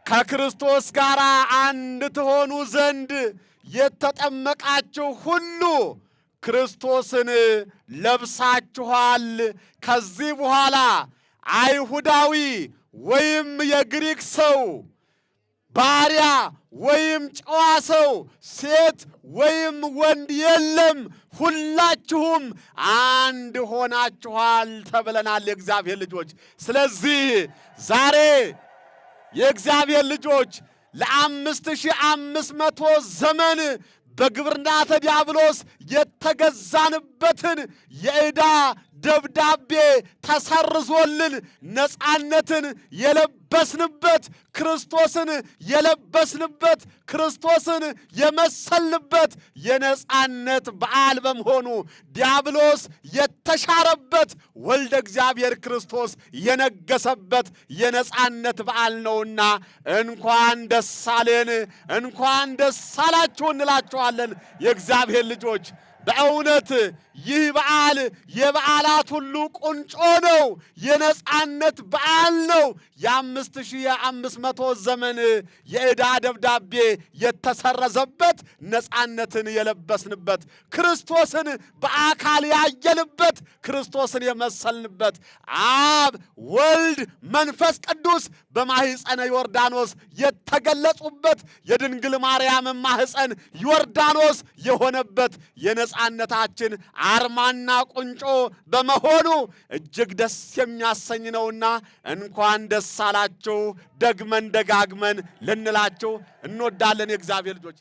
ከክርስቶስ ጋር አንድ ትሆኑ ዘንድ የተጠመቃችሁ ሁሉ ክርስቶስን ለብሳችኋል። ከዚህ በኋላ አይሁዳዊ ወይም የግሪክ ሰው፣ ባሪያ ወይም ጨዋ ሰው፣ ሴት ወይም ወንድ የለም፣ ሁላችሁም አንድ ሆናችኋል ተብለናል የእግዚአብሔር ልጆች። ስለዚህ ዛሬ የእግዚአብሔር ልጆች ለ5500 ዘመን በግብርናተ ዲያብሎስ የተገዛንበትን የዕዳ ደብዳቤ ተሰርዞልን ነፃነትን የለበስንበት ክርስቶስን የለበስንበት ክርስቶስን የመሰልንበት የነፃነት በዓል በመሆኑ ዲያብሎስ የተሻረበት ወልደ እግዚአብሔር ክርስቶስ የነገሰበት የነፃነት በዓል ነውና እንኳን ደስ አለን፣ እንኳን ደስ አላችሁ እንላችኋለን የእግዚአብሔር ልጆች። በእውነት ይህ በዓል የበዓላት ሁሉ ቁንጮ ነው። የነፃነት በዓል ነው። የ5500 ዘመን የዕዳ ደብዳቤ የተሰረዘበት ነፃነትን የለበስንበት ክርስቶስን በአካል ያየንበት ክርስቶስን የመሰልንበት አብ ወልድ መንፈስ ቅዱስ በማኅፀነ ዮርዳኖስ የተገለጹበት የድንግል ማርያም ማኅፀን ዮርዳኖስ የሆነበት የነፃነታችን አርማና ቁንጮ በመሆኑ እጅግ ደስ የሚያሰኝ ነውና እንኳን ደስ አላችሁ ደግመን ደጋግመን ልንላችሁ እንወዳለን የእግዚአብሔር ልጆች።